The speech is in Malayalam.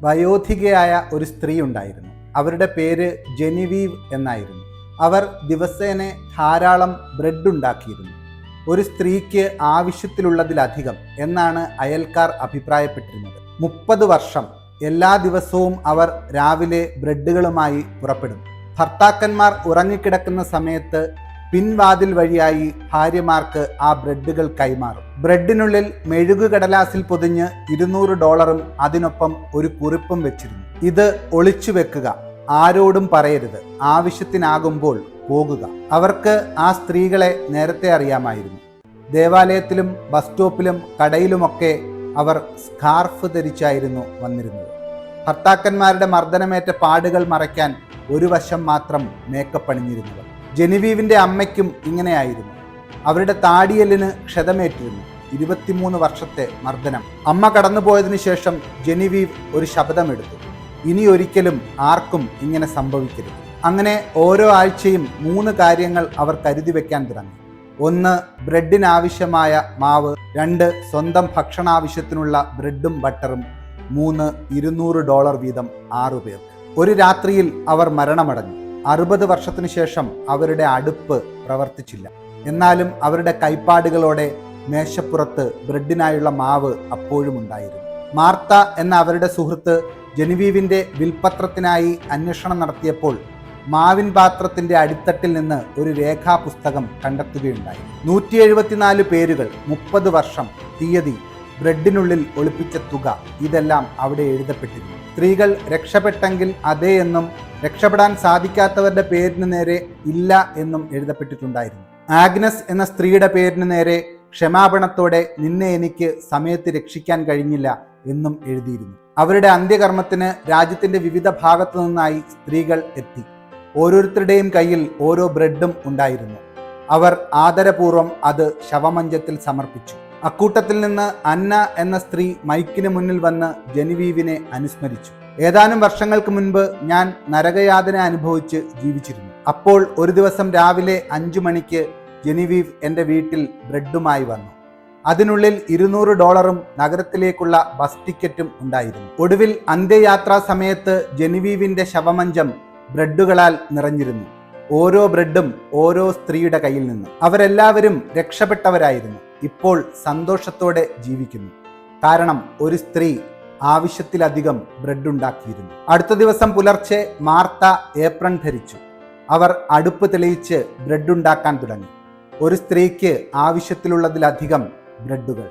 വയോധികയായ ഒരു സ്ത്രീ ഉണ്ടായിരുന്നു. അവരുടെ പേര് ജെനിവീവ് എന്നായിരുന്നു. അവർ ദിവസേന ധാരാളം ബ്രെഡ് ഉണ്ടാക്കിയിരുന്നു. ഒരു സ്ത്രീക്ക് ആവശ്യത്തിലുള്ളതിലധികം എന്നാണ് അയൽക്കാർ അഭിപ്രായപ്പെട്ടിരുന്നത്. 30 വർഷം എല്ലാ ദിവസവും അവർ രാവിലെ ബ്രെഡുകളുമായി പുറപ്പെടും. ഭർത്താക്കന്മാർ ഉറങ്ങിക്കിടക്കുന്ന സമയത്ത് പിൻവാതിൽ വഴിയായി ഭാര്യമാർക്ക് ആ ബ്രെഡുകൾ കൈമാറും. ബ്രെഡിനുള്ളിൽ മെഴുകുകടലാസിൽ പൊതിഞ്ഞ് $200 അതിനൊപ്പം ഒരു കുറിപ്പും വെച്ചിരുന്നു. ഇത് ഒളിച്ചു വെക്കുക, ആരോടും പറയരുത്, ആവശ്യത്തിനാകുമ്പോൾ പോകുക. അവർക്ക് ആ സ്ത്രീകളെ നേരത്തെ അറിയാമായിരുന്നു. ദേവാലയത്തിലും ബസ് സ്റ്റോപ്പിലും കടയിലുമൊക്കെ അവർ സ്കാർഫ് ധരിച്ചായിരുന്നു വന്നിരുന്നത്. ഭർത്താക്കന്മാരുടെ മർദ്ദനമേറ്റ പാടുകൾ മറയ്ക്കാൻ ഒരു വശം മാത്രം മേക്കപ്പ് അണിഞ്ഞിരുന്നവർ. ജെനിവീവിൻ്റെ അമ്മയ്ക്കും ഇങ്ങനെയായിരുന്നു. അവരുടെ താടിയെല്ലിന് ക്ഷതമേറ്റിരുന്നു. 23 വർഷത്തെ മർദ്ദനം. അമ്മ കടന്നുപോയതിനു ശേഷം ജെനിവീവ് ഒരു ശപഥമെടുത്തു: ഇനി ഒരിക്കലും ആർക്കും ഇങ്ങനെ സംഭവിക്കരുത്. അങ്ങനെ ഓരോ ആഴ്ചയും 3 കാര്യങ്ങൾ അവർ കരുതി വെക്കാൻ തുടങ്ങി. 1. ബ്രെഡിനാവശ്യമായ മാവ്. 2. സ്വന്തം ഭക്ഷണാവശ്യത്തിനുള്ള ബ്രെഡും ബട്ടറും. 3. $200 വീതം 6 പേർക്ക്. ഒരു രാത്രിയിൽ അവർ മരണമടഞ്ഞു. 60 വർഷത്തിനു ശേഷം അവരുടെ അടുപ്പ് പ്രവർത്തിച്ചില്ല. എന്നാലും അവരുടെ കൈപ്പാടുകളോടെ മേശപ്പുറത്ത് ബ്രെഡിനായുള്ള മാവ് അപ്പോഴും ഉണ്ടായിരുന്നു. മാർത്ത എന്ന അവരുടെ സുഹൃത്ത് ജെനിവീവിൻ്റെ വിൽപത്രത്തിനായി അന്വേഷണം നടത്തിയപ്പോൾ മാവിൻ പാത്രത്തിൻ്റെ അടിത്തട്ടിൽ നിന്ന് ഒരു രേഖാപുസ്തകം കണ്ടെത്തുകയുണ്ടായി. 174 പേരുകൾ, 30 വർഷം, തീയതി, ബ്രെഡിനുള്ളിൽ ഒളിപ്പിച്ച തുക, ഇതെല്ലാം അവിടെ എഴുതപ്പെട്ടിരുന്നു. സ്ത്രീകൾ രക്ഷപ്പെട്ടെങ്കിൽ അതേ എന്നും രക്ഷപ്പെടാൻ സാധിക്കാത്തവരുടെ പേരിന് നേരെ ഇല്ല എന്നും എഴുതപ്പെട്ടിട്ടുണ്ടായിരുന്നു. ആഗ്നസ് എന്ന സ്ത്രീയുടെ പേരിന് നേരെ ക്ഷമാപണത്തോടെ നിന്നെ എനിക്ക് സമയത്ത് രക്ഷിക്കാൻ കഴിഞ്ഞില്ല എന്നും എഴുതിയിരുന്നു. അവരുടെ അന്ത്യകർമ്മത്തിന് രാജ്യത്തിന്റെ വിവിധ ഭാഗത്തു നിന്നായി സ്ത്രീകൾ എത്തി. ഓരോരുത്തരുടെയും കയ്യിൽ ഓരോ ബ്രെഡും ഉണ്ടായിരുന്നു. അവർ ആദരപൂർവ്വം അത് ശവമഞ്ചത്തിൽ സമർപ്പിച്ചു. അക്കൂട്ടത്തിൽ നിന്ന് അന്ന എന്ന സ്ത്രീ മൈക്കിന് മുന്നിൽ വന്ന് ജെനിവീവിനെ അനുസ്മരിച്ചു. ഏതാനും വർഷങ്ങൾക്ക് മുൻപ് ഞാൻ നരകയാതന അനുഭവിച്ച് ജീവിച്ചിരുന്നു. അപ്പോൾ ഒരു ദിവസം രാവിലെ 5 മണിക്ക് ജെനിവീവ് എൻ്റെ വീട്ടിൽ ബ്രെഡുമായി വന്നു. അതിനുള്ളിൽ $200 നഗരത്തിലേക്കുള്ള ബസ് ടിക്കറ്റും ഉണ്ടായിരുന്നു. ഒടുവിൽ അന്ത്യയാത്രാ സമയത്ത് ജെനിവീവിൻ്റെ ശവമഞ്ചം ബ്രെഡുകളാൽ നിറഞ്ഞിരുന്നു. ഓരോ ബ്രെഡും ഓരോ സ്ത്രീയുടെ കയ്യിൽ നിന്നും. അവരെല്ലാവരും രക്ഷപ്പെട്ടവരായിരുന്നു. ഇപ്പോൾ സന്തോഷത്തോടെ ജീവിക്കുന്നു. കാരണം ഒരു സ്ത്രീ ആവശ്യത്തിലധികം ബ്രെഡ് ഉണ്ടാക്കിയിരുന്നു. അടുത്ത ദിവസം പുലർച്ചെ മാർത്ത ഏപ്രൺ ധരിച്ചു. അവർ അടുപ്പ് തെളിയിച്ച് ബ്രെഡ് ഉണ്ടാക്കാൻ തുടങ്ങി. ഒരു സ്ത്രീക്ക് ആവശ്യത്തിലുള്ളതിലധികം ബ്രെഡുകൾ.